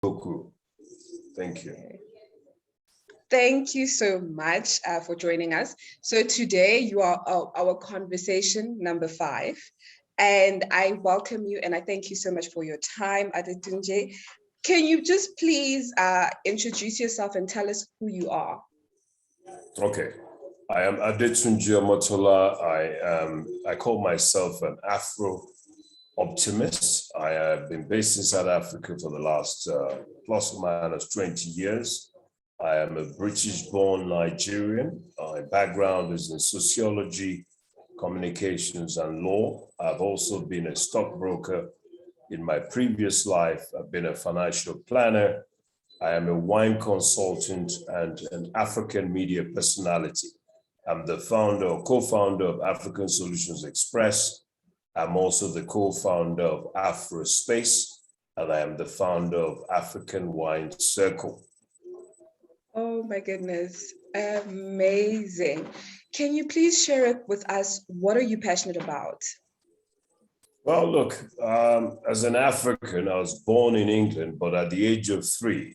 beaucoup. Thank you. Thank you so much for joining us. So today you are our conversation number 5, and I welcome you and I thank you so much for your time, Adetunji. Can you just please introduce yourself and tell us who you are? Okay, I am Adetunji Omotola. I call myself an Afro-optimist. I have been based in South Africa for the last plus or minus 20 years. I am a British-born Nigerian. My background is in sociology, communications, and law. I've also been a stockbroker. In my previous life, I've been a financial planner. I am a wine consultant and an African media personality. I'm the founder or co-founder of African Solutions Express. I'm also the co-founder of AfroSpace, and I am the founder of African Wine Circle. Oh my goodness, amazing. Can you please share with us, what are you passionate about? Well, look, as an African, I was born in England, but at the age of 3,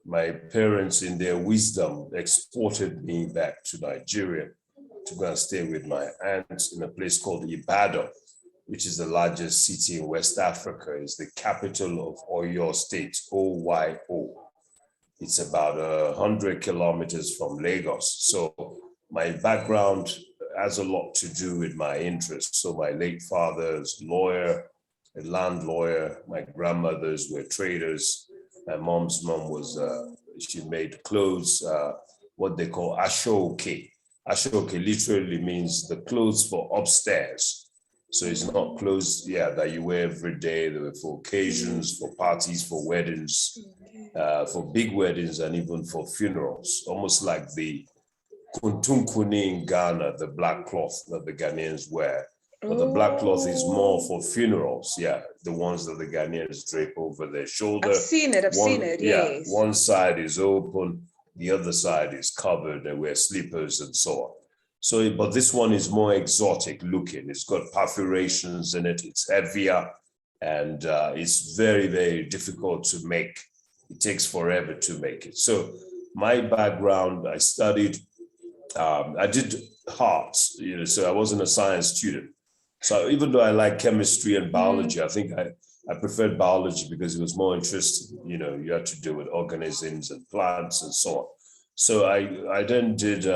my parents, in their wisdom, exported me back to Nigeria to go and stay with my aunt in a place called Ibadan, which is the largest city in West Africa. It's the capital of Oyo State, OYO. It's about 100 kilometers from Lagos. So my background has a lot to do with my interests. So my late father's lawyer, a land lawyer. My grandmothers were traders. My mom's mom was, she made clothes, what they call ashoke. Ashoke literally means the clothes for upstairs. So it's not clothes, that you wear every day. They were for occasions, for parties, for weddings, for big weddings, and even for funerals. Almost like the kuntunkuni in Ghana, the black cloth that the Ghanaians wear. But the black cloth is more for funerals, the ones that the Ghanaians drape over their shoulder. I've seen it, yes. One side is open, the other side is covered, they wear slippers and so on. So, but this one is more exotic looking. It's got perforations in it, it's heavier, and it's very, very difficult to make. It takes forever to make it. So my background, I studied, I did arts, so I wasn't a science student. So even though I like chemistry and biology, I think I preferred biology because it was more interesting. You had to do with organisms and plants and so on. So I then did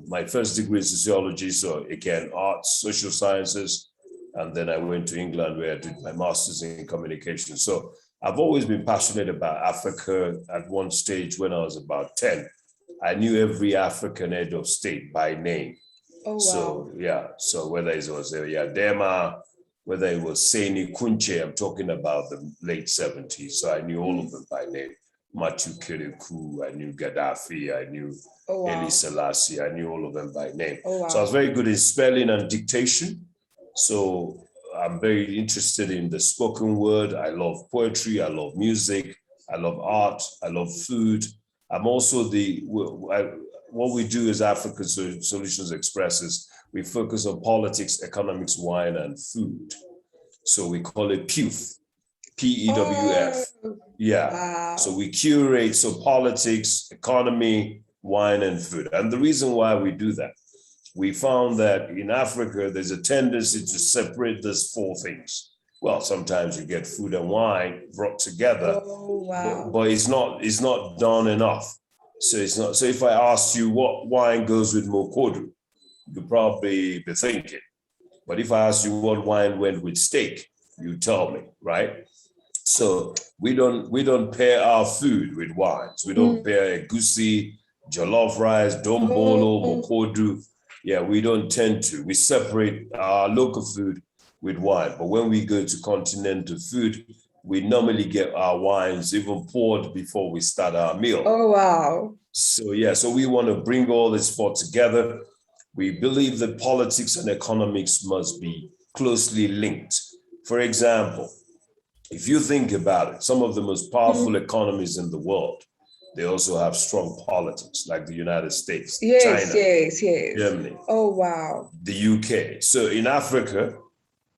my first degree in sociology. So again, arts, social sciences. And then I went to England where I did my master's in communication. So I've always been passionate about Africa. At one stage when I was about 10, I knew every African head of state by name. Oh, wow. So whether it was Yadema, whether it was Seni Kunche, I'm talking about the late 70s. So I knew all of them by name. Matu Kirikou, I knew Gaddafi, I knew Haile Selassie, I knew all of them by name. Oh, wow. So I was very good in spelling and dictation. So I'm very interested in the spoken word. I love poetry, I love music, I love art, I love food. I'm also what we do as African Solutions Express is we focus on politics, economics, wine, and food. So we call it PEWF, P-E-W-F. Wow. So we curate, politics, economy, wine, and food. And the reason why we do that, we found that in Africa, there's a tendency to separate these 4 things. Well, sometimes you get food and wine brought together, but it's not done enough. So it's not. So if I asked you what wine goes with Mokodu, you'd probably be thinking. But if I asked you what wine went with steak, you tell me, right? So we don't pair our food with wines. We don't pair egusi, jollof rice, dombolo, Mokodu. We don't tend to. We separate our local food with wine. But when we go to continental food, we normally get our wines even poured before we start our meal. Oh, wow. So we want to bring all this 4 together. We believe that politics and economics must be closely linked. For example, if you think about it, some of the most powerful economies in the world, they also have strong politics, like the United States, China, Germany. Oh, wow. The UK. So in Africa,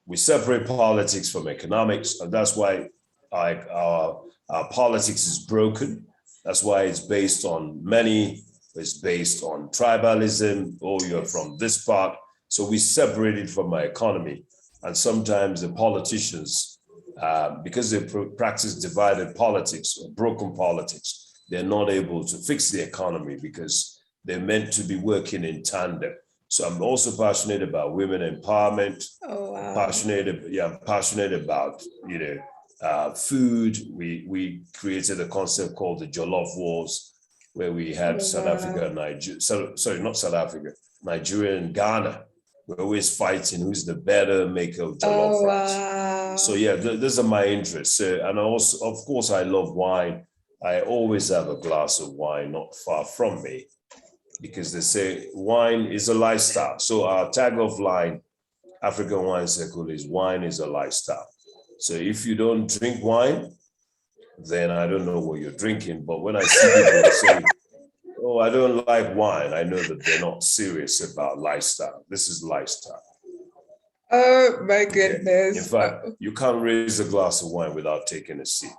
we separate politics from economics, and that's why our Our politics is broken. That's why it's based on money, it's based on tribalism, oh, you're from this part. So we separate it from our economy. And sometimes the politicians, because they practice divided politics or broken politics, they're not able to fix the economy because they're meant to be working in tandem. So I'm also passionate about women empowerment. Oh, wow. I'm passionate about, food. We created a concept called the Jollof Wars, where we had South Africa and Nigeria. Sorry, not South Africa, Nigeria and Ghana. We're always fighting who's the better maker of jollof rice. Wow. So yeah, those are my interests. And also, of course, I love wine. I always have a glass of wine not far from me, because they say wine is a lifestyle. So our tag of line, African Wine Circle, is wine is a lifestyle. So if you don't drink wine, then I don't know what you're drinking. But when I see people say, oh, I don't like wine, I know that they're not serious about lifestyle. This is lifestyle. Oh my goodness. Okay. In fact, you can't raise a glass of wine without taking a sip.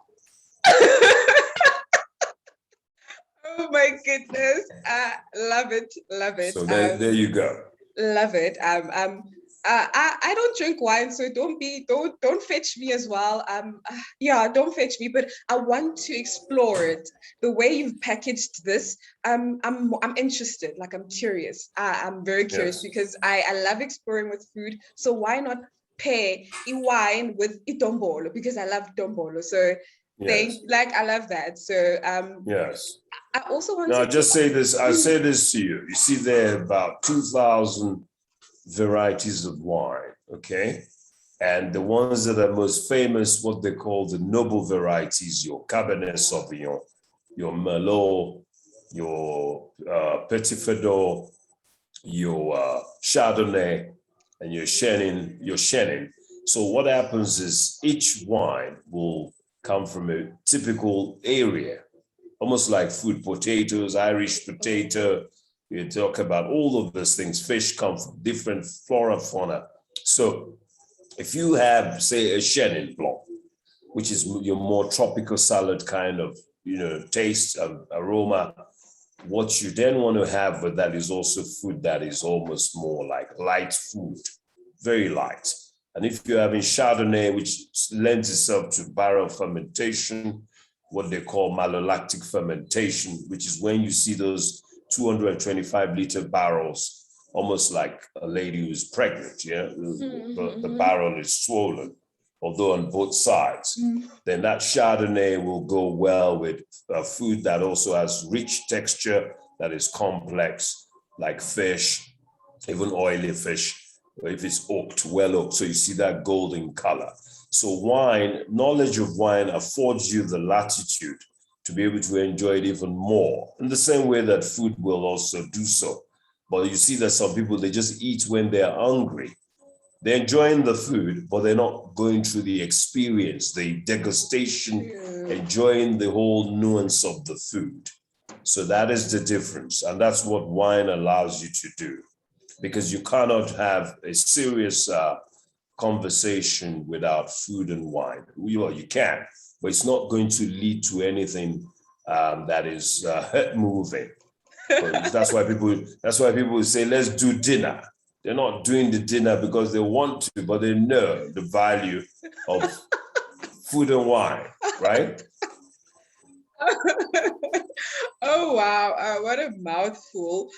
Oh my goodness. Love it. Love it. So there you go. Love it. I don't drink wine, so don't fetch me as well. Yeah, don't fetch me, but I want to explore it. The way you've packaged this, I'm interested. Like, I'm curious. I'm very curious, yes, because I love exploring with food. So why not pair wine with itombolo, because I love dombolo. So yes, I love that. So yes. I also want to just say this. I say this to you. You see, there are about 2,000 varieties of wine, okay? And the ones that are most famous, what they call the noble varieties, your Cabernet Sauvignon, your Merlot, your Petit Verdot, your Chardonnay, and your Chenin. So what happens is each wine will come from a typical area, almost like food, potatoes, Irish potato. You talk about all of those things. Fish come from different flora, fauna. So if you have, say, a Chenin Blanc, which is your more tropical salad kind of, taste and aroma, what you then want to have with that is also food that is almost more like light food, very light. And if you're having Chardonnay, which lends itself to barrel fermentation, what they call malolactic fermentation, which is when you see those 225-liter barrels, almost like a lady who's pregnant, yeah? The barrel is swollen, although on both sides. Then that Chardonnay will go well with food that also has rich texture, that is complex, like fish, even oily fish, or if it's oaked, well oaked, so you see that golden color. So wine, knowledge of wine affords you the latitude to be able to enjoy it even more, in the same way that food will also do so. But you see that some people, they just eat when they're hungry. They're enjoying the food, but they're not going through the experience, the degustation, enjoying the whole nuance of the food. So that is the difference. And that's what wine allows you to do, because you cannot have a serious conversation without food and wine. You can, but it's not going to lead to anything that is moving. That's why people say, let's do dinner. They're not doing the dinner because they want to, but they know the value of food and wine, right? Oh, wow. What a mouthful.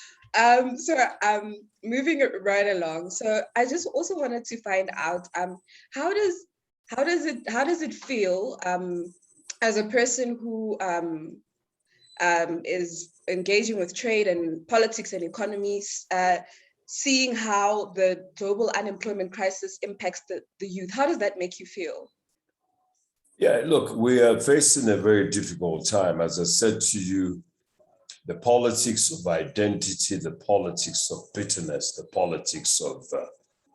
Moving it right along. So I just also wanted to find out, how does it feel as a person who is engaging with trade and politics and economies, seeing how the global unemployment crisis impacts the youth? How does that make you feel? Yeah, look, we are facing a very difficult time. As I said to you, the politics of identity, the politics of bitterness, the politics of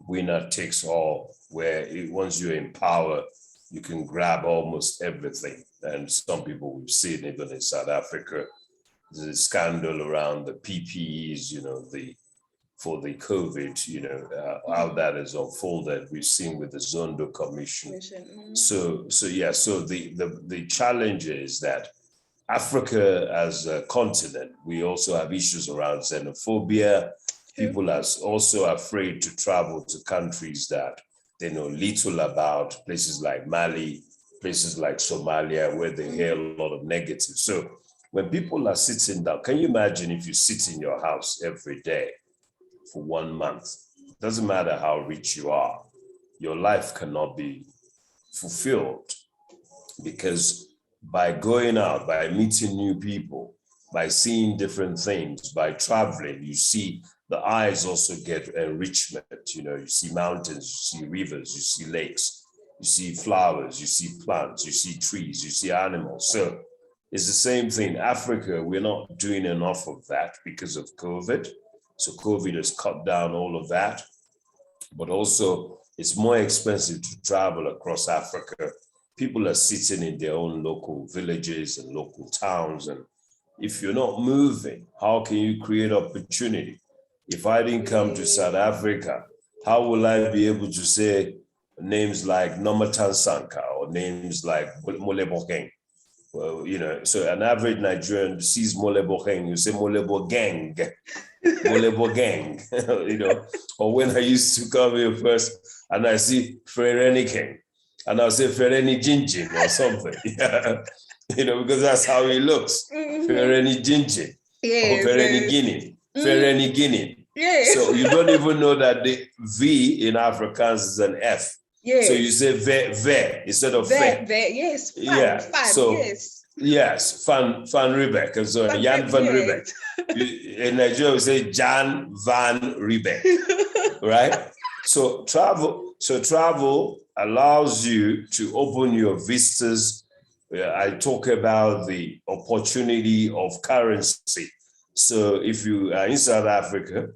winner takes all, where once you're in power, you can grab almost everything. And some people we've seen, even in South Africa, the scandal around the PPEs, the for the COVID, how that has unfolded. We've seen with the Zondo Commission. So the challenge is that Africa as a continent, we also have issues around xenophobia. People are also afraid to travel to countries that they know little about, places like Mali, places like Somalia, where they hear a lot of negative. So when people are sitting down, can you imagine if you sit in your house every day for 1 month? It doesn't matter how rich you are, your life cannot be fulfilled, because by going out, by meeting new people, by seeing different things, by traveling, you see the eyes also get enrichment. You see mountains, you see rivers, you see lakes, you see flowers, you see plants, you see trees, you see animals. So it's the same thing. Africa, we're not doing enough of that because of COVID. So COVID has cut down all of that, but also it's more expensive to travel across Africa. People are sitting in their own local villages and local towns. And if you're not moving, how can you create opportunity? If I didn't come to South Africa, how will I be able to say names like Nomatan Sanka or names like Molebo Gang? Well, so an average Nigerian sees Molebo Gang, you say Molebo Gang, Molebo Gang, or when I used to come here first and I see Fereni King, and I'll say Fereni Jinjin or something, because that's how he looks, Fereni Jinjin, or Fereni Guinea, Fereni Guinea. Yes. So you don't even know that the V in Afrikaans is an F. Yes. So you say ve instead of fe. Yes. Van Riebeck. So Jan van Riebeck. In Nigeria, we say Jan van Riebeck, right? So travel allows you to open your vistas. I talk about the opportunity of currency. So if you are in South Africa,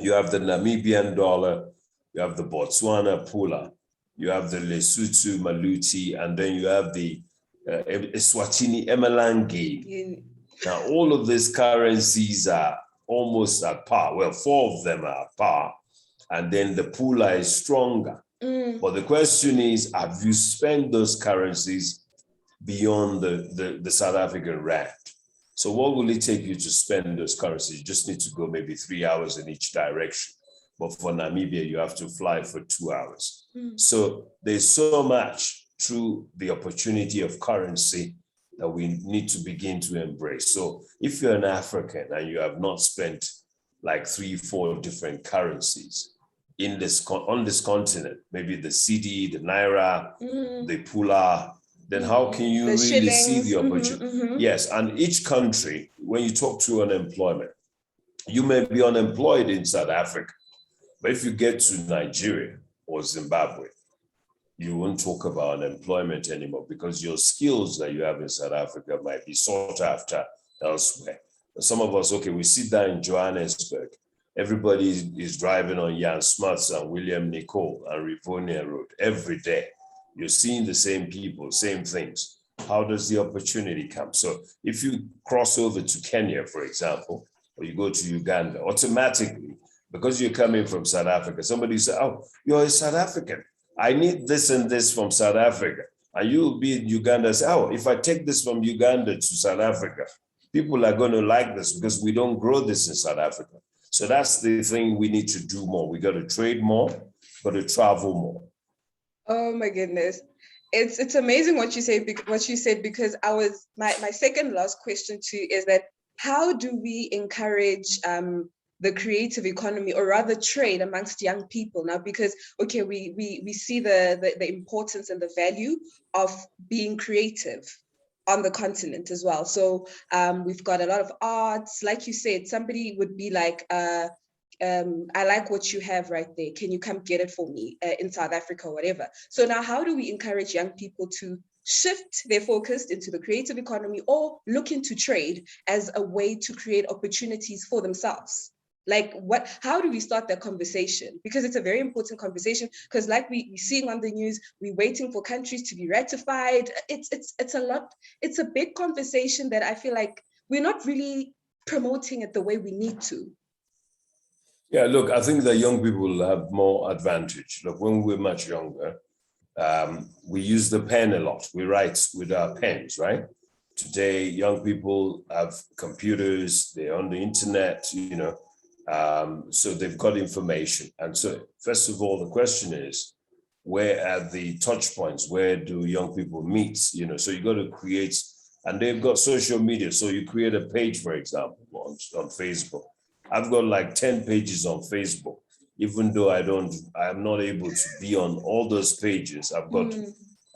you have the Namibian dollar, you have the Botswana pula, you have the Lesotho Maluti, and then you have the Eswatini Emelange. Now, all of these currencies are almost at par. Well, 4 of them are at par, and then the pula is stronger. But the question is, have you spent those currencies beyond the South African rand? So what will it take you to spend those currencies? You just need to go maybe 3 hours in each direction. But for Namibia, you have to fly for 2 hours. So there's so much through the opportunity of currency that we need to begin to embrace. So if you're an African and you have not spent like 3-4 different currencies on this continent, maybe the cedi, the naira, the pula, then how can you really see the opportunity? Yes, and each country, when you talk to unemployment, you may be unemployed in South Africa, but if you get to Nigeria or Zimbabwe, you won't talk about unemployment anymore because your skills that you have in South Africa might be sought after elsewhere. Some of us, we sit down in Johannesburg, everybody is driving on Jan Smuts and William Nicole and Rivonia Road every day. You're seeing the same people, same things. How does the opportunity come? So if you cross over to Kenya, for example, or you go to Uganda, automatically, because you're coming from South Africa, somebody say, oh, you're a South African. I need this and this from South Africa. And you'll be in Uganda and say, oh, if I take this from Uganda to South Africa, people are going to like this because we don't grow this in South Africa. So that's the thing we need to do more. We got to trade more, got to travel more. Oh my goodness. It's amazing what you said because my second last question too is that how do we encourage the creative economy, or rather trade amongst young people now? Because we see the importance and the value of being creative on the continent as well. So we've got a lot of arts, like you said. Somebody would be like, I like what you have right there. Can you come get it for me in South Africa or whatever? So now how do we encourage young people to shift their focus into the creative economy or look into trade as a way to create opportunities for themselves? Like how do we start that conversation? Because it's a very important conversation, because like we're seeing on the news, we're waiting for countries to be ratified. It's a lot. It's a big conversation that I feel like we're not really promoting it the way we need to. Yeah, look, I think that young people have more advantage. Look, when we're much younger, we use the pen a lot. We write with our pens, right? Today, young people have computers, they're on the internet, so they've got information. And so, first of all, the question is, where are the touch points? Where do young people meet? So you got to create, and they've got social media. So you create a page, for example, on Facebook. I've got like 10 pages on Facebook, even though I'm not able to be on all those pages. I've got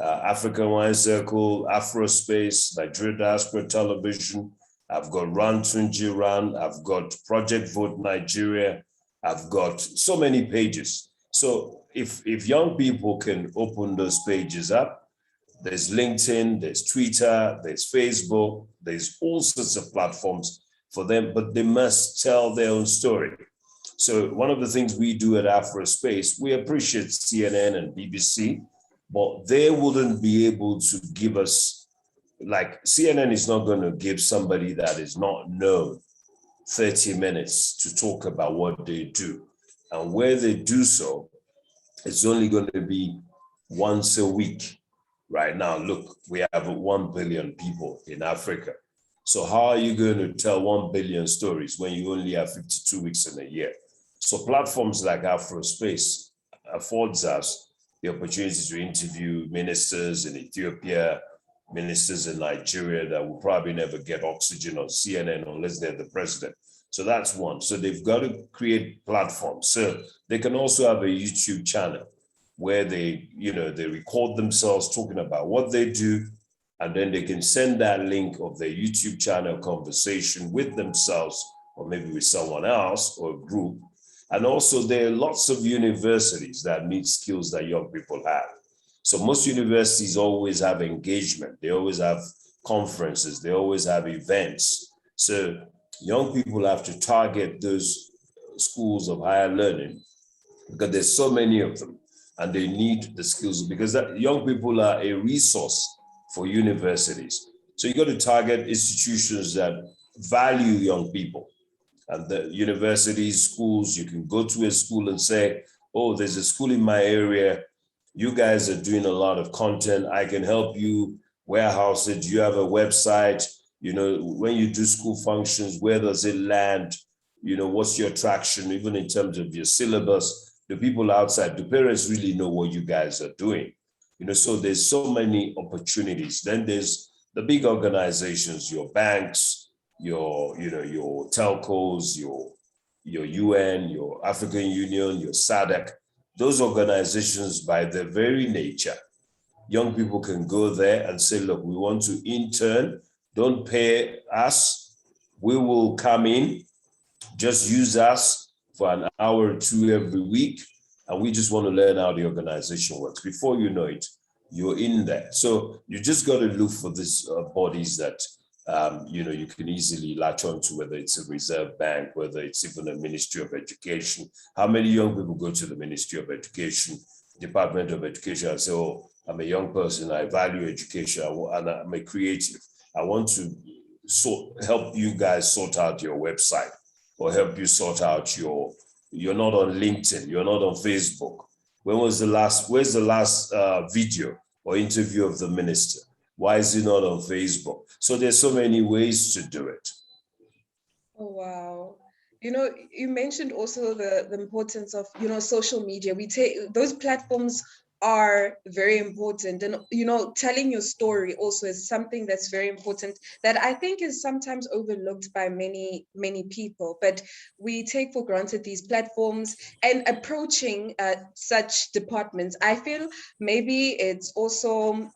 African Wine Circle, Afrospace, Nigeria Diaspora Television. I've got Adetunji Ran. I've got Project Vote Nigeria. I've got so many pages. So if young people can open those pages up, there's LinkedIn, there's Twitter, there's Facebook, there's all sorts of platforms for them, but they must tell their own story. So one of the things we do at Afrospace, we appreciate CNN and BBC, but they wouldn't be able to give us, like CNN is not going to give somebody that is not known 30 minutes to talk about what they do. And where they do so, it's only going to be once a week. Right now, look, we have 1 billion people in Africa. So how are you going to tell 1 billion stories when you only have 52 weeks in a year? So platforms like Afrospace affords us the opportunity to interview ministers in Ethiopia, ministers in Nigeria that will probably never get oxygen on CNN unless they're the president. So that's one. So they've got to create platforms. So they can also have a YouTube channel where they record themselves talking about what they do, and then they can send that link of their YouTube channel conversation with themselves, or maybe with someone else or a group. And also there are lots of universities that need skills that young people have. So most universities always have engagement. They always have conferences. They always have events. So young people have to target those schools of higher learning because there's so many of them and they need the skills because young people are a resource for universities. So you got to target institutions that value young people. And the universities, schools, you can go to a school and say, oh, there's a school in my area. You guys are doing a lot of content. I can help you warehouse it. You have a website. When you do school functions, where does it land? What's your traction, even in terms of your syllabus? The people outside, the parents really know what you guys are doing. So there's so many opportunities. Then there's the big organizations, your banks, your telcos, your UN, your African Union, your SADC. Those organizations, by their very nature, young people can go there and say, look, we want to intern, don't pay us, we will come in, just use us for an hour or two every week, and we just want to learn how the organization works. Before you know it, you're in there. So you just got to look for these bodies that you can easily latch onto, whether it's a reserve bank, whether it's even a Ministry of Education. How many young people go to the Ministry of Education, Department of Education, and say, oh, I'm a young person, I value education, and I'm a creative. I want to help you guys sort out your website, or help you sort out you're not on LinkedIn, you're not on Facebook. Where's the last video or interview of the minister? Why is he not on Facebook? So there's so many ways to do it. Oh, wow. You mentioned also the importance of, social media. Those platforms are very important, and telling your story also is something that's very important that I think is sometimes overlooked by many people, but we take for granted these platforms. And approaching such departments, I feel maybe it's also,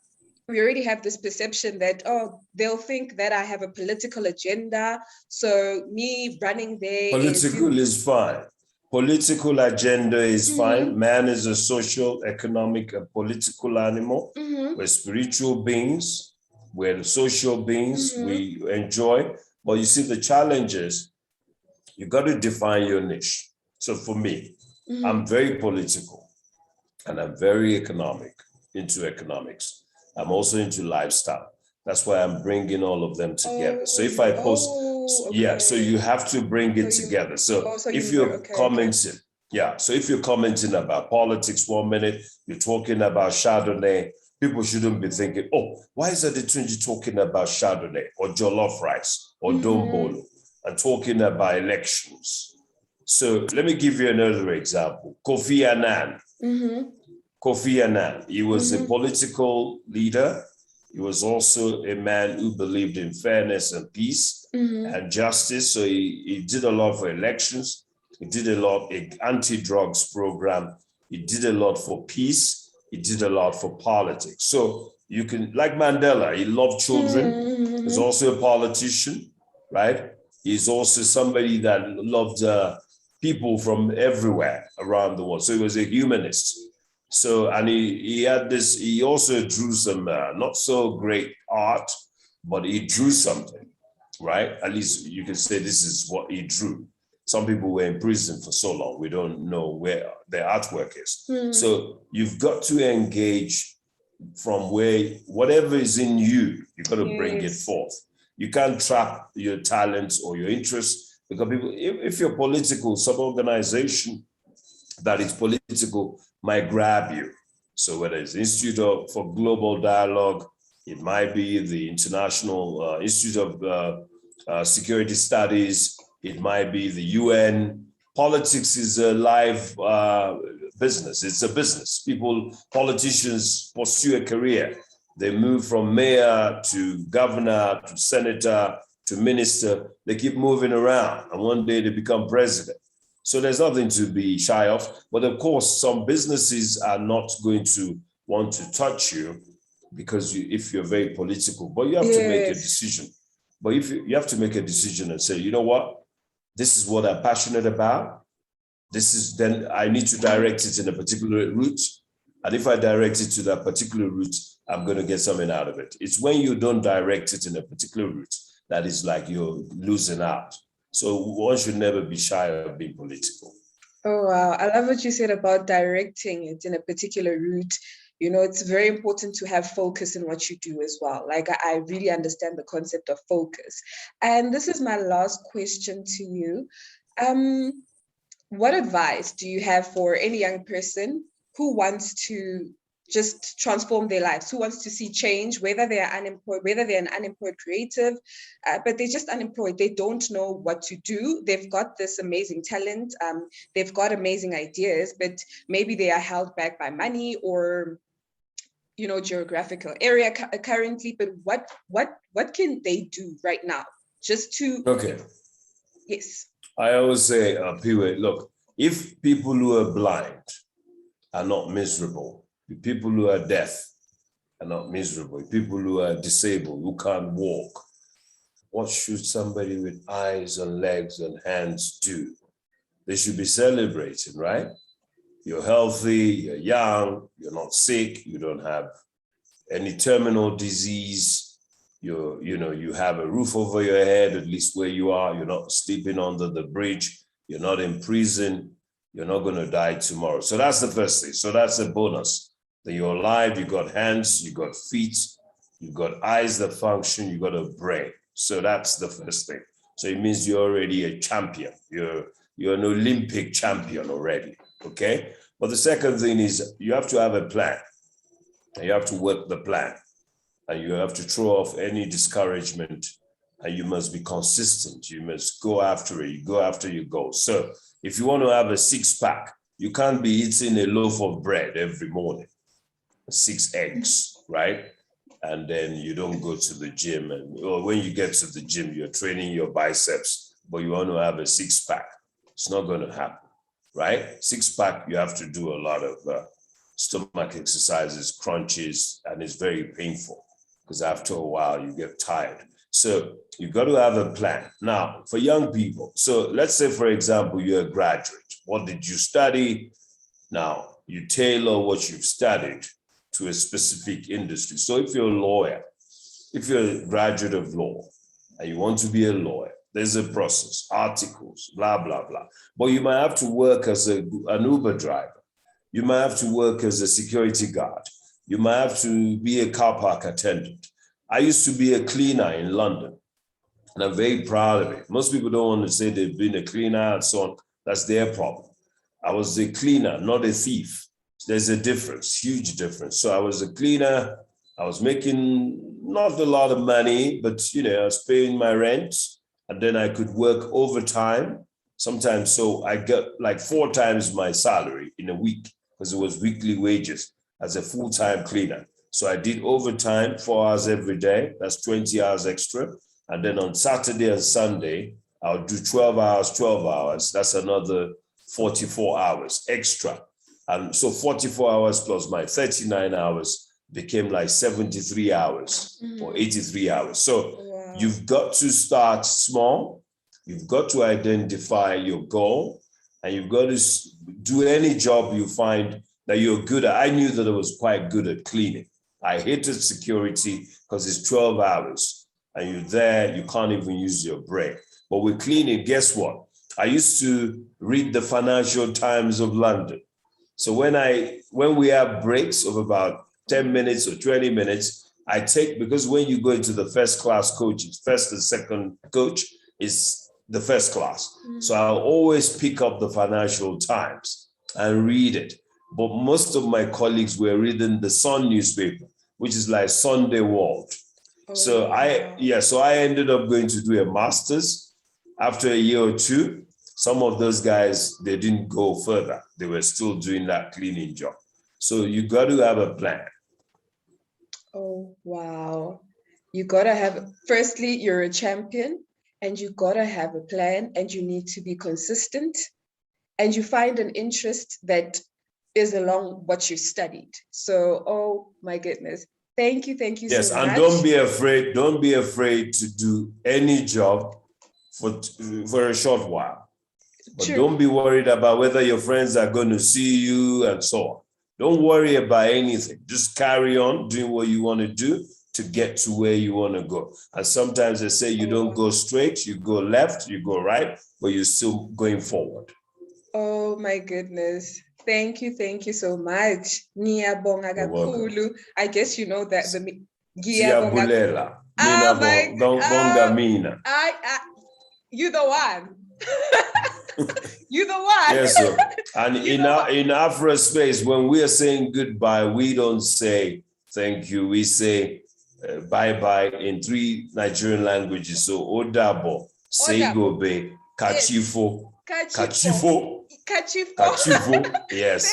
we already have this perception that, oh, they'll think that I have a political agenda, so me running there political is fine. Political agenda is fine. Man is a social, economic, and political animal. We're spiritual beings. We're social beings. We enjoy. But you see, the challenge is you got to define your niche. So for me, I'm very political and I'm very into economics. I'm also into lifestyle. That's why I'm bringing all of them together. So if I post, yeah, so you have to bring it together. So if you're commenting, yeah, so if you're commenting about politics 1 minute, you're talking about Chardonnay, people shouldn't be thinking, oh, why is Adetunji talking about Chardonnay or jollof rice or dombolo and talking about elections? So let me give you another example. Kofi Annan. Kofi Annan, he was a political leader. He was also a man who believed in fairness and peace and justice. So he did a lot for elections. He did a lot in anti-drugs program. He did a lot for peace. He did a lot for politics. So you can, like Mandela, he loved children. He's also a politician, right? He's also somebody that loved people from everywhere around the world. So he was a humanist. So, and he had this, he also drew some not so great art, but he drew something, right? At least you can say this is what he drew. Some people were in prison for so long, we don't know where their artwork is. So you've got to engage from where, whatever is in you, you've got to bring it forth. You can't trap your talents or your interests, because people, if you're political, some organization that is political might grab you. So whether it's the Institute for Global Dialogue, it might be the International Institute of Security Studies, it might be the UN. Politics is a live business. It's a business. Politicians pursue a career. They move from mayor to governor to senator to minister. They keep moving around, and one day they become president. So there's nothing to be shy of. But of course, some businesses are not going to want to touch you because if you're very political, but you have to make a decision. But if you have to make a decision and say, you know what, this is what I'm passionate about. Then I need to direct it in a particular route. And if I direct it to that particular route, I'm going to get something out of it. It's when you don't direct it in a particular route that is like you're losing out. So one should never be shy of being political. Oh, wow. I love what you said about directing it in a particular route. You know, it's very important to have focus in what you do as well. Like, I really understand the concept of focus. And this is my last question to you. What advice do you have for any young person who wants to just transform their lives, who wants to see change, whether they're unemployed, whether they're an unemployed creative, but they're just unemployed. They don't know what to do. They've got this amazing talent. They've got amazing ideas, but maybe they are held back by money or, you know, geographical area currently. But what can they do right now just to? Okay. Yes. I always say, Piwe, look, if people who are blind are not miserable, people who are deaf are not miserable, people who are disabled, who can't walk, what should somebody with eyes and legs and hands do? They should be celebrating, right? You're healthy, you're young, you're not sick, you don't have any terminal disease, you have a roof over your head, at least where you are, you're not sleeping under the bridge, you're not in prison, you're not going to die tomorrow. So that's the first thing. So that's a bonus. That you're alive, you got hands, you got feet, you got eyes that function, you got a brain. So that's the first thing. So it means you're already a champion. You're an Olympic champion already, okay? But the second thing is you have to have a plan. And you have to work the plan. And you have to throw off any discouragement, and you must be consistent. You must go after it. You go after your goals. So if you want to have a six-pack, you can't be eating a loaf of bread every morning, 6 eggs, right? And then you don't go to the gym. And when you get to the gym, you're training your biceps, but you want to have a six-pack. It's not going to happen, right? Six-pack, you have to do a lot of stomach exercises, crunches, and it's very painful because after a while you get tired. So you've got to have a plan. Now, for young people, so let's say, for example, you're a graduate. What did you study? Now, you tailor what you've studied to a specific industry. So if you're a lawyer, if you're a graduate of law and you want to be a lawyer, there's a process, articles, blah, blah, blah. But you might have to work as an Uber driver. You might have to work as a security guard. You might have to be a car park attendant. I used to be a cleaner in London, and I'm very proud of it. Most people don't want to say they've been a cleaner and so on. That's their problem. I was a cleaner, not a thief. There's a difference, huge difference. So I was a cleaner. I was making not a lot of money, but I was paying my rent, and then I could work overtime sometimes. So I got like 4 times my salary in a week because it was weekly wages as a full-time cleaner. So I did overtime 4 hours every day. That's 20 hours extra. And then on Saturday and Sunday, I would do 12 hours. That's another 44 hours extra. And so 44 hours plus my 39 hours became like 73 hours or 83 hours. So you've got to start small. You've got to identify your goal, and you've got to do any job you find that you're good at. I knew that I was quite good at cleaning. I hated security because it's 12 hours and you're there, you can't even use your brain. But with cleaning, guess what? I used to read the Financial Times of London. So when we have breaks of about 10 minutes or 20 minutes, I take, because when you go into the first class coaches, first and second coach is the first class. So I'll always pick up the Financial Times and read it. But most of my colleagues were reading the Sun newspaper, which is like Sunday World. So I ended up going to do a master's. After a year or two, some of those guys, they didn't go further. They were still doing that cleaning job. So you got to have a plan. Oh, wow. You got to have, firstly, you're a champion, and you got to have a plan, and you need to be consistent, and you find an interest that is along what you studied. So, oh my goodness. Thank you so much. Yes, and don't be afraid to do any job for a short while. But don't be worried about whether your friends are going to see you and so on. Don't worry about anything. Just carry on doing what you want to do to get to where you want to go. And sometimes they say you don't go straight, you go left, you go right, but you're still going forward. Oh my goodness. Thank you so much. Ngiyabonga kakhulu. I guess you know that the Siyabulela. Mina mina. You the one. You the one. Yes, sir. And in Afro space, when we are saying goodbye, we don't say thank you. We say bye-bye in 3 Nigerian languages. So Odabo, Segobe, Kachifo, Kachifo. Yes.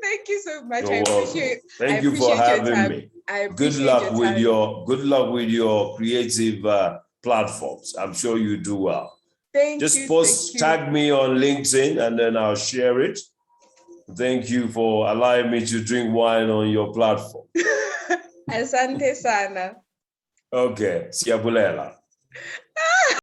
Thank you so much. You're welcome. Thank you for having me. Good luck with your creative platforms. I'm sure you do well. Tag me on LinkedIn and then I'll share it. Thank you for allowing me to drink wine on your platform. Asante sana. Okay, siyabulela.